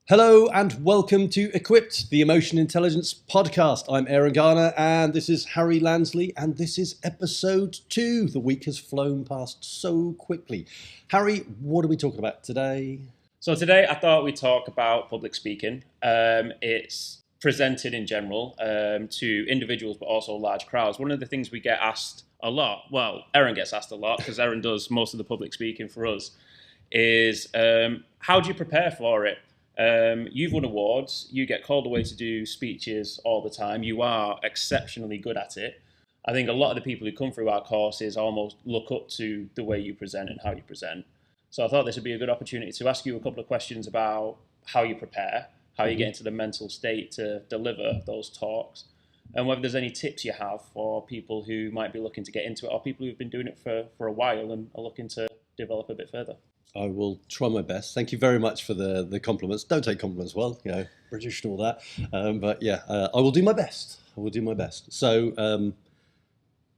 Hello and welcome to Equipped, the Emotion Intelligence podcast. I'm Aaron Garner and this is Harry Lansley and this is episode 2. The week has flown past so quickly. Harry, what are we talking about today? So today I thought we'd talk about public speaking. It's presented in general to individuals but also large crowds. One of the things we get asked a lot, well, Aaron gets asked a lot because Aaron does most of the public speaking for us, is how do you prepare for it? You've won awards, you get called away to do speeches all the time, you are exceptionally good at it. I think a lot of the people who come through our courses almost look up to the way you present and how you present. So I thought this would be a good opportunity to ask you a couple of questions about how you prepare, how you get into the mental state to deliver those talks, and whether there's any tips you have for people who might be looking to get into it or people who've been doing it for a while and are looking to develop a bit further. I will try my best. Thank you very much for the compliments. Don't take compliments well, British and all that. But yeah, I will do my best. I will do my best. So, from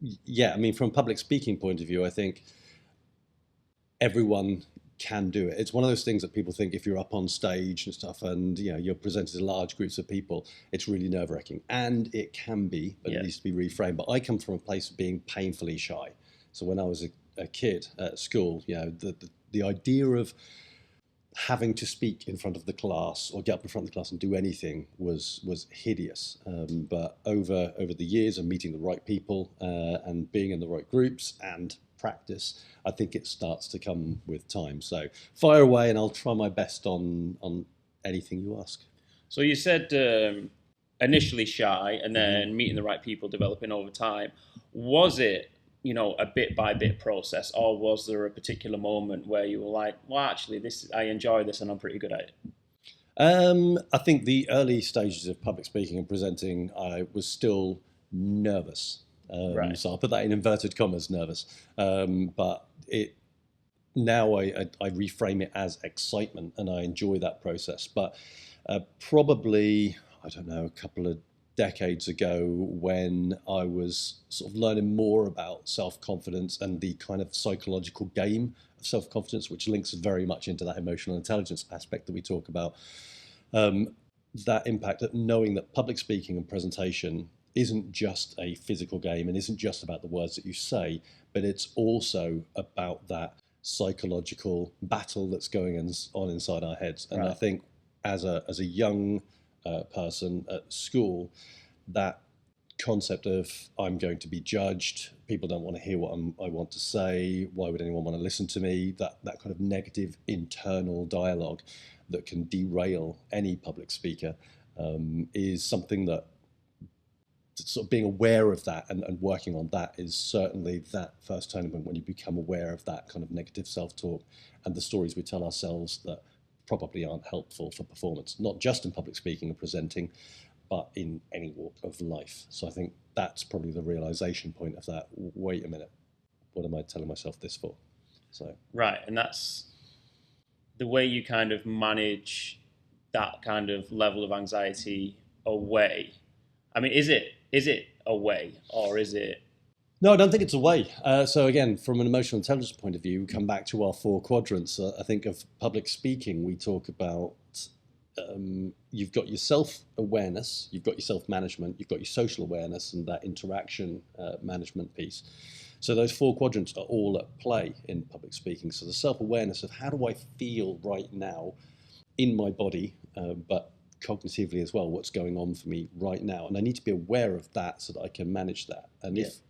a public speaking point of view, I think everyone can do it. It's one of those things that people think if you're up on stage and stuff and you're presented to large groups of people, it's really nerve-wracking. And it can be, but it needs to be reframed. But I come from a place of being painfully shy. So when I was a kid at school, the idea of having to speak in front of the class or get up in front of the class and do anything was hideous. But over the years of meeting the right people and being in the right groups and practice, I think it starts to come with time. So fire away and I'll try my best on anything you ask. So you said initially shy and then meeting the right people, developing over time. Was it a bit by bit process, or was there a particular moment where you were like, well, actually, I enjoy this and I'm pretty good at it? I think the early stages of public speaking and presenting, I was still nervous. Right. So I'll put that in inverted commas, nervous. But now I reframe it as excitement and I enjoy that process. But probably, I don't know, a couple of decades ago when I was sort of learning more about self-confidence and the kind of psychological game of self-confidence, which links very much into that emotional intelligence aspect that we talk about, that impact of knowing that public speaking and presentation isn't just a physical game and isn't just about the words that you say, but it's also about that psychological battle that's going on inside our heads. And right. I think as a young person at school, that concept of I'm going to be judged, people don't want to hear what I want to say, why would anyone want to listen to me, that kind of negative internal dialogue that can derail any public speaker is something that sort of being aware of that and working on that is certainly that first turning point when you become aware of that kind of negative self-talk and the stories we tell ourselves that probably aren't helpful for performance, not just in public speaking and presenting, but in any walk of life. So I think that's probably the realization point of that. Wait a minute, what am I telling myself this for? So right, and that's the way you kind of manage that kind of level of anxiety away. I mean, is it away or is it? No, I don't think it's a way. So again, from an emotional intelligence point of view, we come back to our 4 quadrants. I think of public speaking, we talk about you've got your self-awareness, you've got your self-management, you've got your social awareness and that interaction management piece. So those 4 quadrants are all at play in public speaking. So the self-awareness of how do I feel right now in my body, but cognitively as well, what's going on for me right now, and I need to be aware of that so that I can manage that.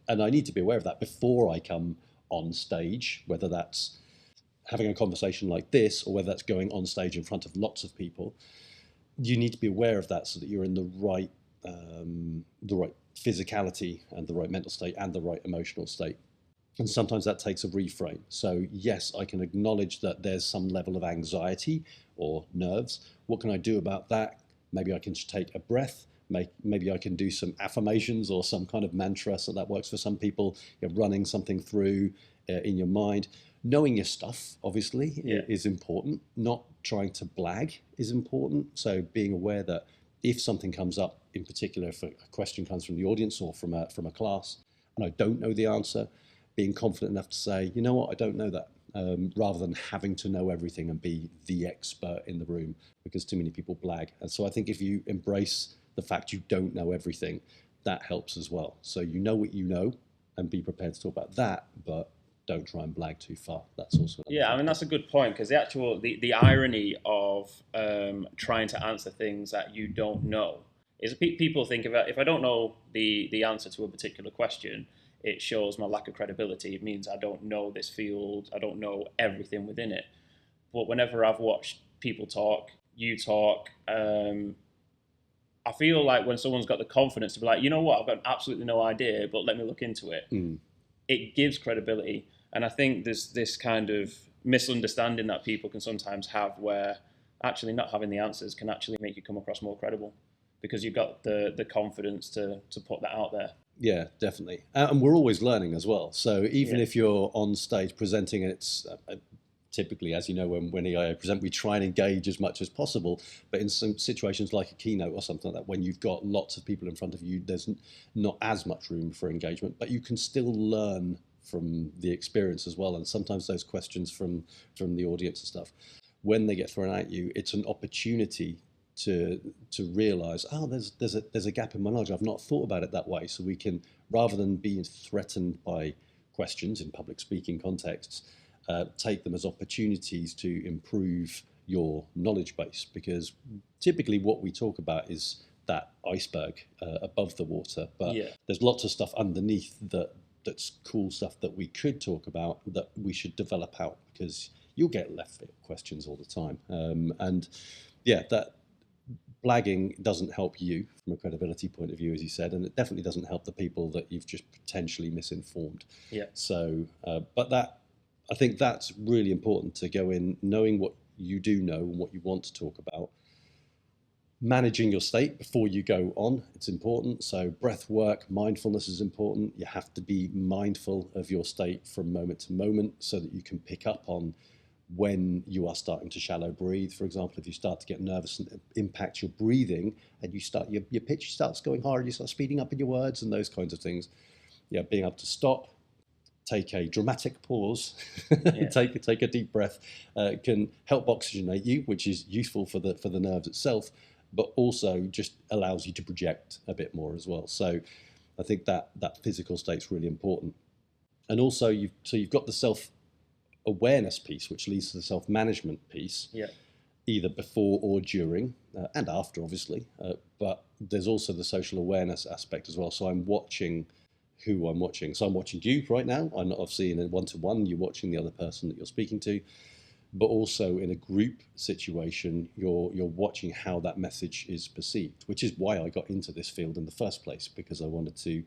And I need to be aware of that before I come on stage, whether that's having a conversation like this or whether that's going on stage in front of lots of people. You need to be aware of that so that you're in the right physicality and the right mental state and the right emotional state. And sometimes that takes a reframe. So yes, I can acknowledge that there's some level of anxiety or nerves. What can I do about that? Maybe I can take a breath. Maybe I can do some affirmations or some kind of mantra. So that works for some people. You're running something through in your mind. Knowing your stuff, obviously, is important. Not trying to blag is important. So being aware that if something comes up, in particular, if a question comes from the audience or from a class, and I don't know the answer, being confident enough to say, you know what, I don't know that. rather than having to know everything and be the expert in the room, because too many people blag. And so I think if you embrace the fact you don't know everything, that helps as well. So you know what you know and be prepared to talk about that, but don't try and blag too far. That's also another Yeah, I mean factor. that's a good point because the irony of trying to answer things that you don't know is people think of it, if I don't know the answer to a particular question, it shows my lack of credibility. It means I don't know this field, I don't know everything within it. But whenever I've watched people talk, you talk, I feel like when someone's got the confidence to be like, you know what, I've got absolutely no idea, but let me look into it. It gives credibility. And I think there's this kind of misunderstanding that people can sometimes have where actually not having the answers can actually make you come across more credible because you've got the confidence to put that out there. Yeah, definitely. And we're always learning as well. So even Yeah. if you're on stage presenting, it's typically, as you know, when EIA present, we try and engage as much as possible. But in some situations like a keynote or something like that, when you've got lots of people in front of you, there's not as much room for engagement, but you can still learn from the experience as well. And sometimes those questions from the audience and stuff, when they get thrown at you, it's an opportunity to realize, oh, there's a gap in my knowledge. I've not thought about it that way. So we can, rather than being threatened by questions in public speaking contexts, take them as opportunities to improve your knowledge base, because typically what we talk about is that iceberg above the water, but there's lots of stuff underneath that's cool stuff that we could talk about that we should develop out, because you'll get left field questions all the time. And yeah, that blagging doesn't help you from a credibility point of view, as you said, and it definitely doesn't help the people that you've just potentially misinformed. Yeah. So, but I think that's really important, to go in knowing what you do know and what you want to talk about. Managing your state before you go on, it's important. So breath work, mindfulness is important. You have to be mindful of your state from moment to moment so that you can pick up on when you are starting to shallow breathe. For example, if you start to get nervous and impact your breathing, and you start your pitch starts going hard, you start speeding up in your words and those kinds of things. Yeah, being able to stop, take a dramatic pause, take a deep breath, can help oxygenate you, which is useful for the nerves itself, but also just allows you to project a bit more as well. So I think that physical state's really important. And also you've got the self-awareness piece, which leads to the self-management piece, either before or during, and after, obviously. But there's also the social awareness aspect as well. So I'm watching who I'm watching. So I'm watching you right now. I'm not obviously in a one-to-one. You're watching the other person that you're speaking to. But also in a group situation, you're watching how that message is perceived, which is why I got into this field in the first place, because I wanted to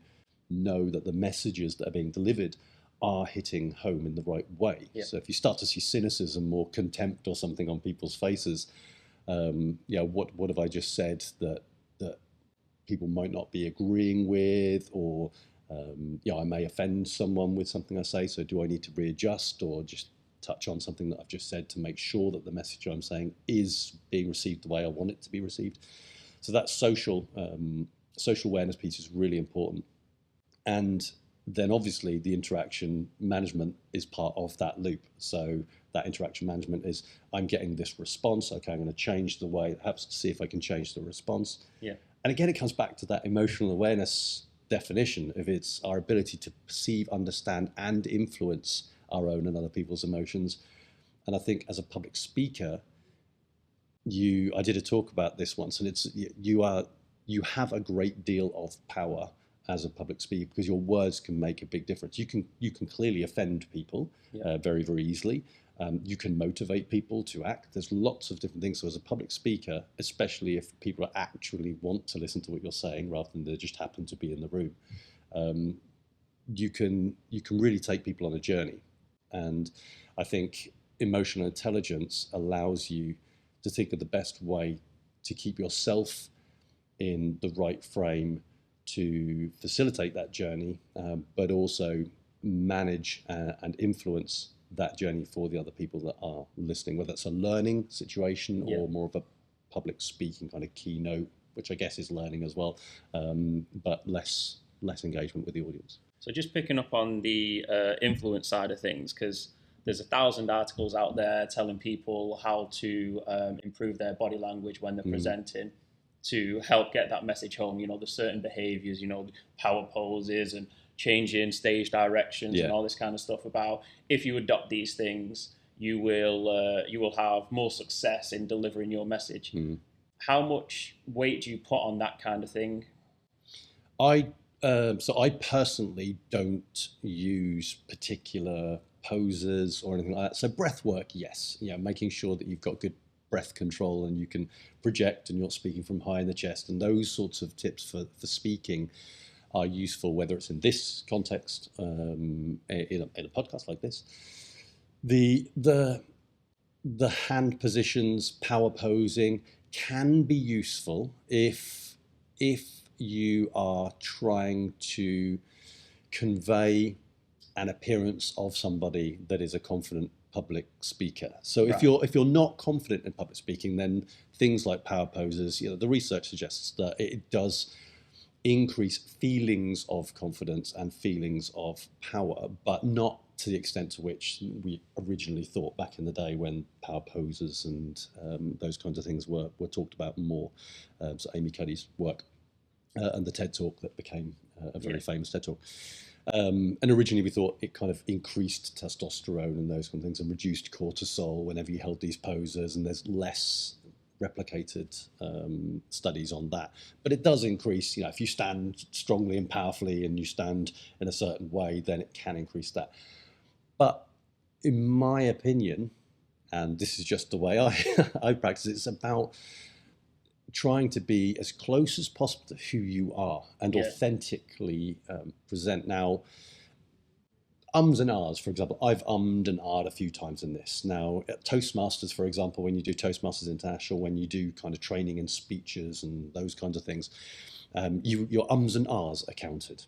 know that the messages that are being delivered are hitting home in the right way. So if you start to see cynicism or contempt or something on people's faces, what have I just said that people might not be agreeing with, or I may offend someone with something I say. So do I need to readjust or just touch on something that I've just said to make sure that the message I'm saying is being received the way I want it to be received? So that social awareness piece is really important. And then obviously the interaction management is part of that loop. So that interaction management is, I'm getting this response. Okay, I'm going to change the way, perhaps to see if I can change the response. And again, it comes back to that emotional awareness definition of it's our ability to perceive, understand, and influence our own and other people's emotions. And I think as a public speaker, I did a talk about this once, and it's you have a great deal of power as a public speaker, because your words can make a big difference. You can clearly offend people very, very easily. You can motivate people to act. There's lots of different things. So as a public speaker, especially if people actually want to listen to what you're saying rather than they just happen to be in the room, you can really take people on a journey. And I think emotional intelligence allows you to think of the best way to keep yourself in the right frame to facilitate that journey, but also manage and influence that journey for the other people that are listening, whether it's a learning situation or more of a public speaking kind of keynote, which I guess is learning as well, but less engagement with the audience. So just picking up on the influence side of things, because there's 1,000 articles out there telling people how to improve their body language when they're presenting to help get that message home. There's certain behaviors, power poses and changing stage directions and all this kind of stuff about if you adopt these things, you will have more success in delivering your message. How much weight do you put on that kind of thing? So I personally don't use particular poses or anything like that. So breath work, yes, making sure that you've got good breath control and you can project and you're not speaking from high in the chest, and those sorts of tips for speaking are useful, whether it's in this context, in a podcast like this. The hand positions, power posing can be useful if you are trying to convey an appearance of somebody that is a confident public speaker. So if you're not confident in public speaking, then things like power poses, the research suggests that it does increase feelings of confidence and feelings of power, but not to the extent to which we originally thought back in the day when power poses and those kinds of things were talked about more. So Amy Cuddy's work and the TED Talk that became a very famous TED Talk. And originally we thought it kind of increased testosterone and those kind of things and reduced cortisol whenever you held these poses, and there's less replicated studies on that. But it does increase, if you stand strongly and powerfully and you stand in a certain way, then it can increase that. But in my opinion, and this is just the way I practice it, it's about trying to be as close as possible to who you are and authentically present. Now, ums and ahs, for example, I've ummed and ahed a few times in this. Now, at Toastmasters, for example, when you do Toastmasters International, when you do kind of training and speeches and those kinds of things, your ums and ahs are counted.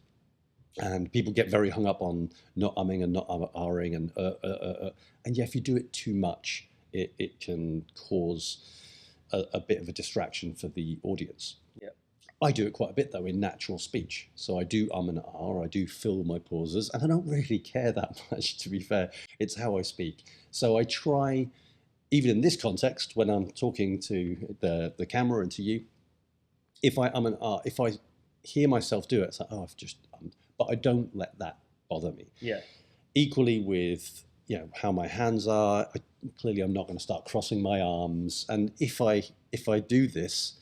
And people get very hung up on not umming and not ahhing. And if you do it too much, it can cause a bit of a distraction for the audience. I do it quite a bit, though, in natural speech. So I do and ah, I do fill my pauses, and I don't really care that much, to be fair. It's how I speak. So I try, even in this context, when I'm talking to the camera and to you, if I and ah, if I hear myself do it, it's like, I've just ummed. But I don't let that bother me. Equally with, how my hands are, clearly I'm not going to start crossing my arms. And if I do this,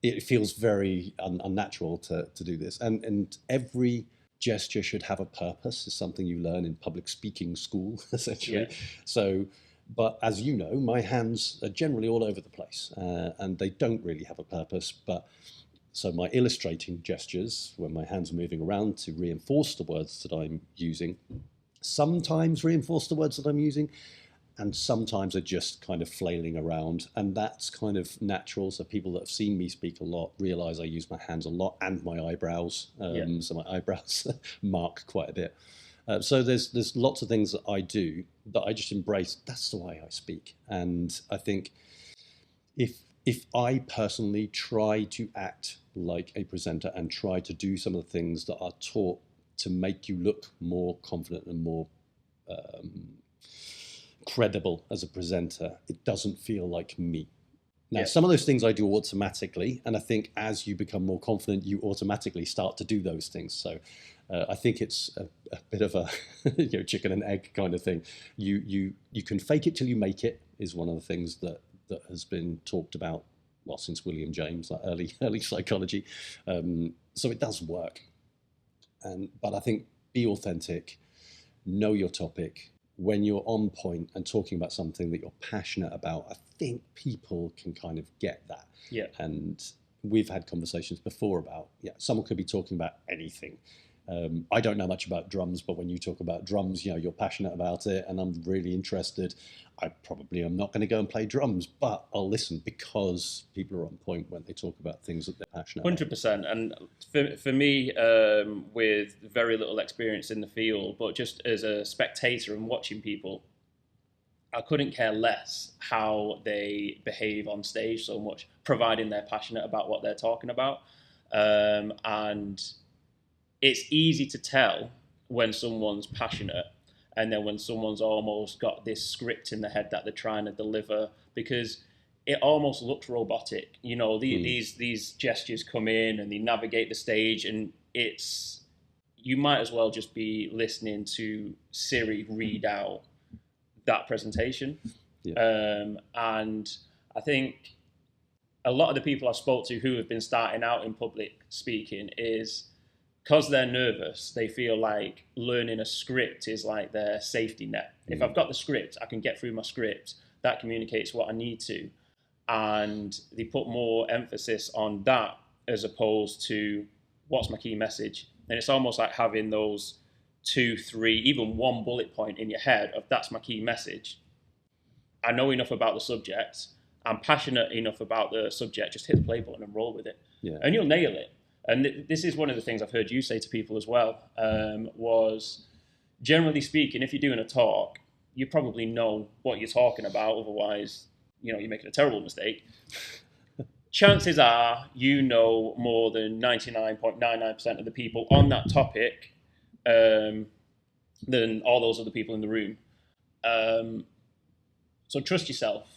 it feels very unnatural to do this. And every gesture should have a purpose. Is something you learn in public speaking school, essentially. So, but as you know, my hands are generally all over the place, and they don't really have a purpose. So my illustrating gestures, when my hands are moving around to reinforce the words that I'm using, sometimes reinforce the words that I'm using, and sometimes are just kind of flailing around. And that's kind of natural. So people that have seen me speak a lot realize I use my hands a lot and my eyebrows. So my eyebrows mark quite a bit. So there's lots of things that I do that I just embrace. That's the way I speak. And I think if I personally try to act like a presenter and try to do some of the things that are taught to make you look more confident and more credible as a presenter, it doesn't feel like me. Now, some of those things I do automatically, and I think as you become more confident, you automatically start to do those things. So I think it's a bit of a chicken and egg kind of thing. You can fake it till you make it is one of the things that has been talked about, well, since William James, like early psychology. So it does work. But I think be authentic, know your topic. When you're on point and talking about something that you're passionate about, I think people can kind of get that. And we've had conversations before about, someone could be talking about anything. I don't know much about drums, but when you talk about drums, you're passionate about it, and I'm really interested. I probably am not going to go and play drums, but I'll listen because people are on point when they talk about things that they're passionate about. 100%. And for me, with very little experience in the field, but just as a spectator and watching people, I couldn't care less how they behave on stage so much, providing they're passionate about what they're talking about. And it's easy to tell when someone's passionate and then when someone's almost got this script in the head that they're trying to deliver, because it almost looks robotic. These gestures come in and they navigate the stage, and you might as well just be listening to Siri read out that presentation. And I think a lot of the people I spoke to who have been starting out in public speaking is because they're nervous, they feel like learning a script is like their safety net. If I've got the script, I can get through my script. That communicates what I need to. And they put more emphasis on that as opposed to what's my key message. And it's almost like having those 2, 3, even one bullet point in your head of that's my key message. I know enough about the subject. I'm passionate enough about the subject. Just hit the play button and roll with it. Yeah. And you'll nail it. And this is one of the things I've heard you say to people as well, was generally speaking, if you're doing a talk, you probably know what you're talking about. Otherwise, you're making a terrible mistake. Chances are you know more than 99.99% of the people on that topic than all those other people in the room. So trust yourself.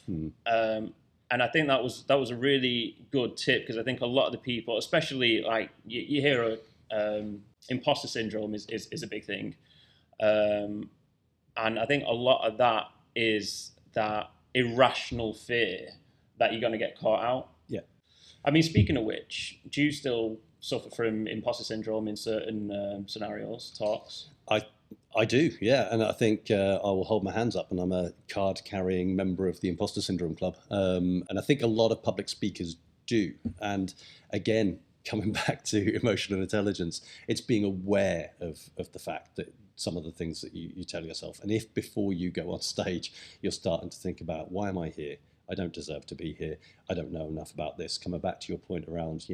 And I think that was a really good tip, because I think a lot of the people, especially like you hear imposter syndrome is a big thing. And I think a lot of that is that irrational fear that you're going to get caught out. Yeah. I mean, speaking of which, do you still suffer from imposter syndrome in certain scenarios, talks? I do, yeah, and I think I will hold my hands up, and I'm a card-carrying member of the Imposter Syndrome Club, and I think a lot of public speakers do. And again, coming back to emotional intelligence, it's being aware of the fact that some of the things that you tell yourself, and if before you go on stage, you're starting to think about, why am I here? I don't deserve to be here. I don't know enough about this. Coming back to your point around,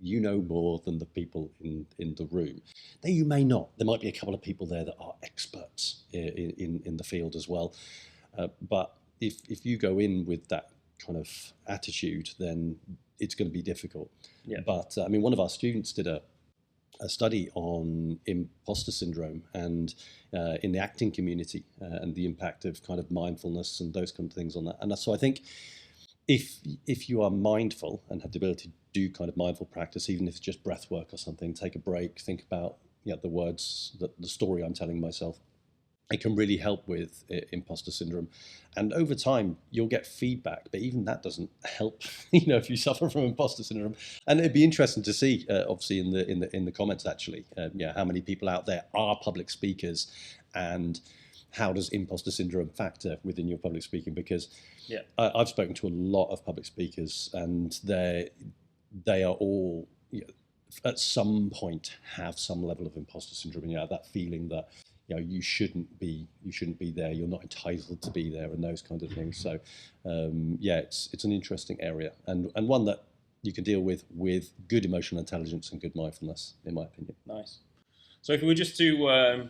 you know more than the people in the room. Now, you may not. There might be a couple of people there that are experts in the field as well. But if you go in with that kind of attitude, then it's going to be difficult. Yeah. But I mean, one of our students did a study on imposter syndrome and in the acting community and the impact of kind of mindfulness and those kind of things on that. And so I think if you are mindful and have the ability to do kind of mindful practice, even if it's just breath work or something, take a break, think about the words, the story I'm telling myself, it can really help with imposter syndrome. And over time, you'll get feedback, but even that doesn't help, if you suffer from imposter syndrome. And it'd be interesting to see, obviously, in the comments, actually, how many people out there are public speakers, and how does imposter syndrome factor within your public speaking? Because I've spoken to a lot of public speakers, and they are all, at some point, have some level of imposter syndrome. That feeling that you shouldn't be there, you're not entitled to be there, and those kinds of things. So it's an interesting area, and one that you can deal with good emotional intelligence and good mindfulness, in my opinion. Nice. So if we were just to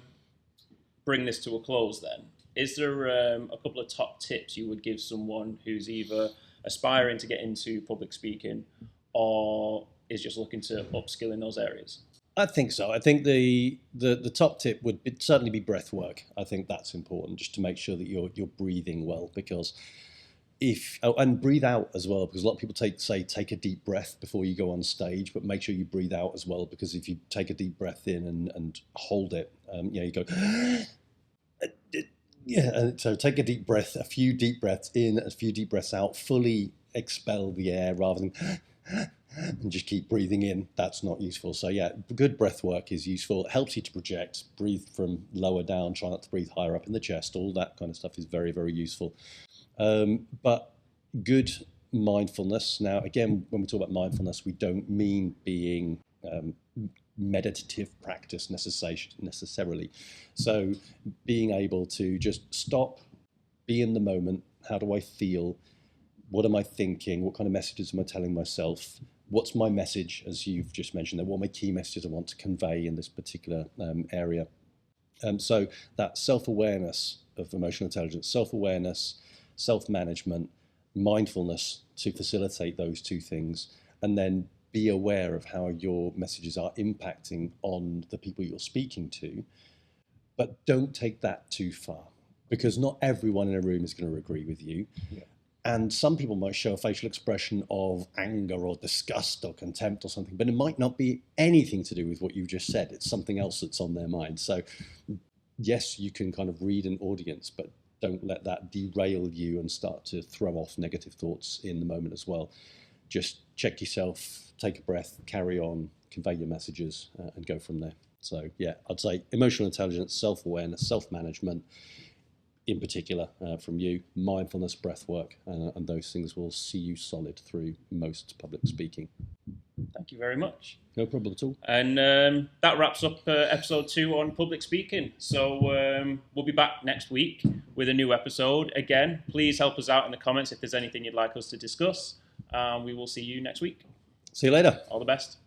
bring this to a close, then is there a couple of top tips you would give someone who's either aspiring to get into public speaking or is just looking to upskill in those areas? I think so. I think the top tip would certainly be breath work. I think that's important, just to make sure that you're breathing well, because and breathe out as well, because a lot of people take a deep breath before you go on stage, but make sure you breathe out as well, because if you take a deep breath in and hold it, you go and so take a deep breath, a few deep breaths in, a few deep breaths out, fully expel the air rather than and just keep breathing in. That's not useful. So good breath work is useful. It helps you to project, breathe from lower down, try not to breathe higher up in the chest. All that kind of stuff is very, very useful. But good mindfulness. Now, again, when we talk about mindfulness, we don't mean being meditative practice necessarily. So being able to just stop, be in the moment. How do I feel? What am I thinking? What kind of messages am I telling myself? What's my message, as you've just mentioned there? What are my key messages I want to convey in this particular area? So that self-awareness of emotional intelligence, self-awareness, self-management, mindfulness to facilitate those two things, and then be aware of how your messages are impacting on the people you're speaking to. but don't take that too far, because not everyone in a room is going to agree with you. Yeah. And some people might show a facial expression of anger or disgust or contempt or something, but it might not be anything to do with what you've just said. It's something else that's on their mind. So yes, you can kind of read an audience, but don't let that derail you and start to throw off negative thoughts in the moment as well. Just check yourself, take a breath, carry on, convey your messages, and go from there. So yeah, I'd say emotional intelligence, self-awareness, self-management, in particular from you, mindfulness, breath work, and those things will see you solid through most public speaking. Thank you very much. No problem at all. And that wraps up episode 2 on public speaking. So we'll be back next week with a new episode. Again, please help us out in the comments if there's anything you'd like us to discuss. We will see you next week. See you later. All the best.